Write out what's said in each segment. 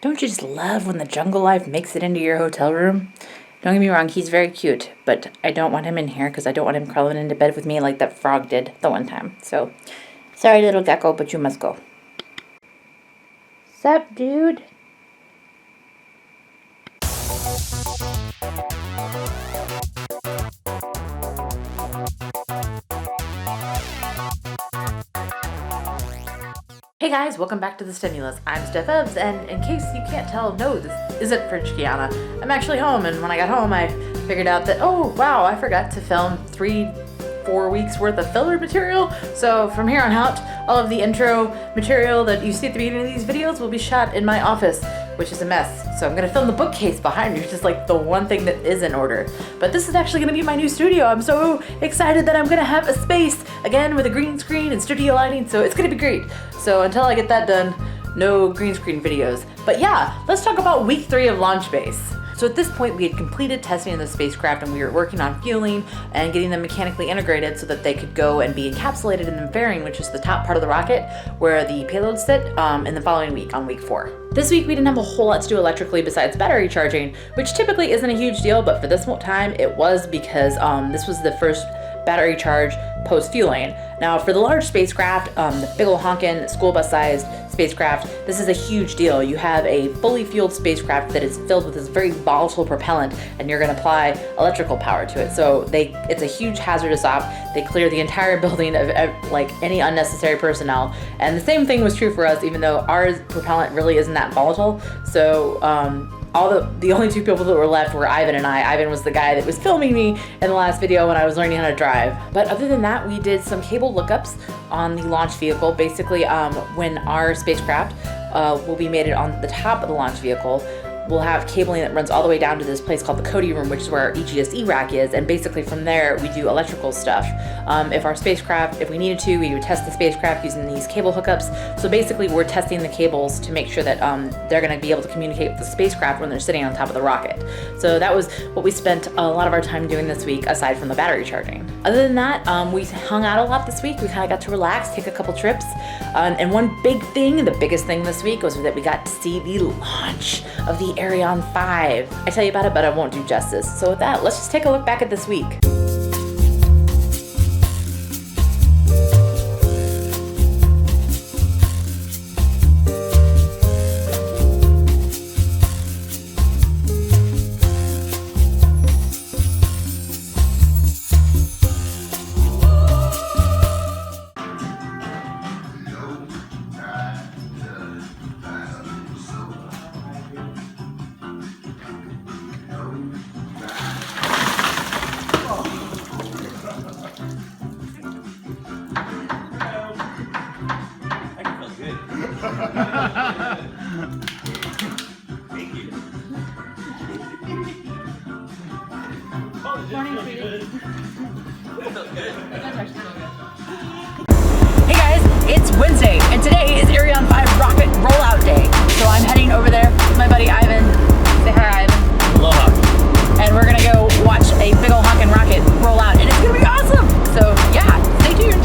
Don't you just love when the jungle life makes it into your hotel room? Don't get me wrong, he's very cute, but I don't want him in here because I don't want him crawling into bed with me like that frog did the one time. So, sorry little gecko, but you must go. Sup, dude? Hey guys, welcome back to the STEMulus. I'm Steph, and in case you can't tell, no, this isn't French Guiana. I'm actually home, and when I got home, I figured out that, oh wow, I forgot to film 3-4 weeks worth of filler material. So from here on out, all of the intro material that you see at the beginning of these videos will be shot in my office, which is a mess. So I'm gonna film the bookcase behind me, which is like the one thing that is in order. But this is actually gonna be my new studio. I'm so excited that I'm gonna have a space again with a green screen and studio lighting, so it's gonna be great. So until I get that done, no green screen videos. But yeah, let's talk about week 3 of launch base. So at this point, we had completed testing of the spacecraft and we were working on fueling and getting them mechanically integrated so that they could go and be encapsulated in the fairing, which is the top part of the rocket where the payloads sit, in the following week, on week 4. This week, we didn't have a whole lot to do electrically besides battery charging, which typically isn't a huge deal, but for this time, it was because this was the first battery charge post-fueling. Now, for the large spacecraft, the big ol' honkin' school bus-sized spacecraft, this is a huge deal. You have a fully fueled spacecraft that is filled with this very volatile propellant, and you're going to apply electrical power to it. So it's a huge hazardous op. They clear the entire building of like any unnecessary personnel. And the same thing was true for us, even though our propellant really isn't that volatile. So the only 2 people that were left were Ivan and I. Ivan was the guy that was filming me in the last video when I was learning how to drive. But other than that, we did some cable lookups on the launch vehicle. Basically, when our spacecraft will be mated on the top of the launch vehicle, we'll have cabling that runs all the way down to this place called the Cody room, which is where our EGSE rack is, and basically from there we do electrical stuff. If we needed to, we would test the spacecraft using these cable hookups. So basically we're testing the cables to make sure that they're going to be able to communicate with the spacecraft when they're sitting on top of the rocket. So that was what we spent a lot of our time doing this week, aside from the battery charging. Other than that, we hung out a lot this week. We kind of got to relax, take a couple trips. And one big thing, the biggest thing this week, was that we got to see the launch of the Arian 5. I tell you about it, but I won't do justice. So with that, let's just take a look back at this week. Hey guys, it's Wednesday, and today is Arian 5 rocket rollout day. So I'm heading over there with my buddy Ivan. Say hi, Ivan. Aloha. And we're gonna go watch a big ol' honkin' rocket roll out, and it's gonna be awesome. So yeah, stay tuned.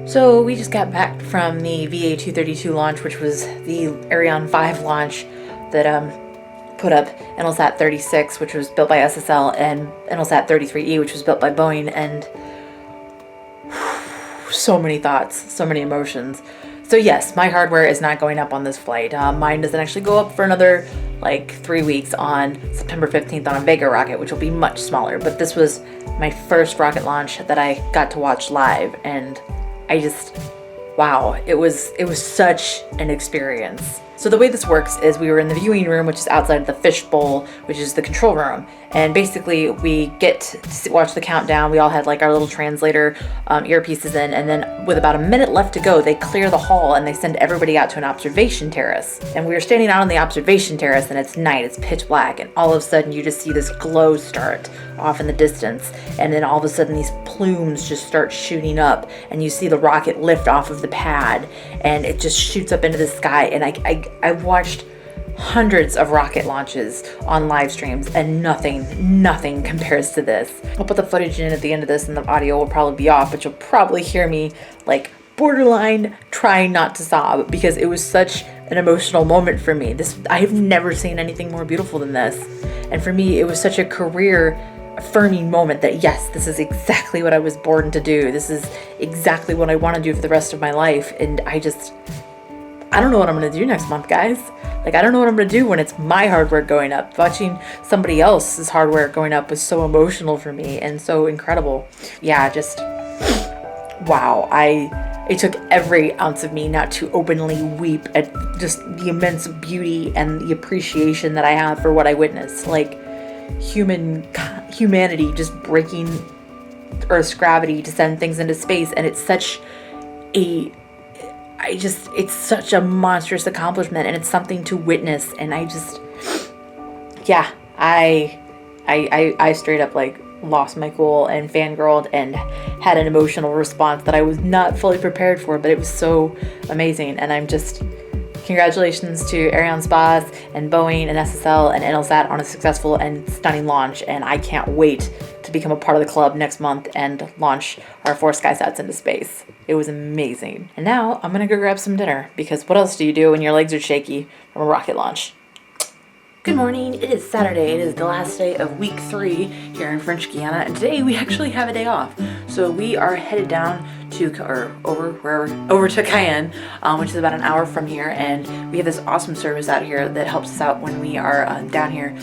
So we just got back from the VA-232 launch, which was the Arian 5 launch that put up Intelsat 36, which was built by SSL, and Intelsat 33E, which was built by Boeing, and so many thoughts, so many emotions. So yes, my hardware is not going up on this flight. Mine doesn't actually go up for another 3 weeks on September 15th on a Vega rocket, which will be much smaller. But this was my first rocket launch that I got to watch live, and I just, wow, it was such an experience. So the way this works is we were in the viewing room, which is outside of the fishbowl, which is the control room. And basically we get to watch the countdown. We all had our little translator earpieces in. And then with about a minute left to go, they clear the hall and they send everybody out to an observation terrace. And we were standing out on the observation terrace and it's night, it's pitch black. And all of a sudden you just see this glow start off in the distance. And then all of a sudden these plumes just start shooting up and you see the rocket lift off of the pad and it just shoots up into the sky. And I've watched hundreds of rocket launches on live streams and nothing compares to this. I'll put the footage in at the end of this and the audio will probably be off, but you'll probably hear me borderline trying not to sob because it was such an emotional moment for me. I've never seen anything more beautiful than this. And for me, it was such a career affirming moment that yes, this is exactly what I was born to do. This is exactly what I want to do for the rest of my life. And I don't know what I'm going to do next month, guys. I don't know what I'm going to do when it's my hardware going up. Watching somebody else's hardware going up was so emotional for me and so incredible. Yeah, just, wow. It took every ounce of me not to openly weep at just the immense beauty and the appreciation that I have for what I witnessed. Humanity just breaking Earth's gravity to send things into space. And it's such it's such a monstrous accomplishment and it's something to witness. And I straight up lost my cool and fangirled and had an emotional response that I was not fully prepared for, but it was so amazing. And congratulations to Arian Spas and Boeing and SSL and Intelsat on a successful and stunning launch. And I can't wait to become a part of the club next month and launch our 4 SkySats into space. It was amazing. And now I'm going to go grab some dinner because what else do you do when your legs are shaky from a rocket launch? Good morning. It is Saturday. It is the last day of week 3 here in French Guiana, and today we actually have a day off. So we are headed down to over to Cayenne, which is about an hour from here, and we have this awesome service out here that helps us out when we are down here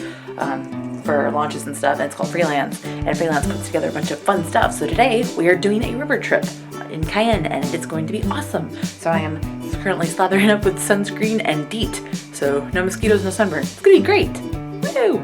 for launches and stuff. And it's called Freelance, and Freelance puts together a bunch of fun stuff. So today we are doing a river trip in Cayenne, and it's going to be awesome. So I am currently slathering up with sunscreen and DEET, so no mosquitoes, no sunburn. It's gonna be great. Woo!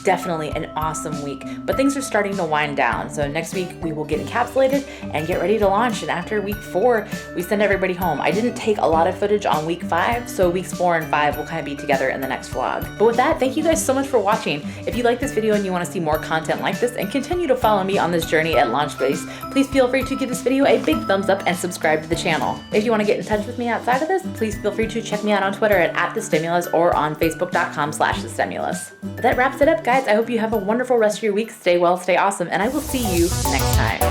definitely an awesome week, but things are starting to wind down. So next week we will get encapsulated and get ready to launch. And after week 4, we send everybody home. I didn't take a lot of footage on week 5, so weeks 4 and 5 will kind of be together in the next vlog. But with that, thank you guys so much for watching. If you like this video and you want to see more content like this and continue to follow me on this journey at Launchbase, please feel free to give this video a big thumbs up and subscribe to the channel. If you want to get in touch with me outside of this, please feel free to check me out on Twitter at @thestimulus or on facebook.com/thestimulus. But that wraps it up, guys. I hope you have a wonderful rest of your week. Stay well, stay awesome, and I will see you next time.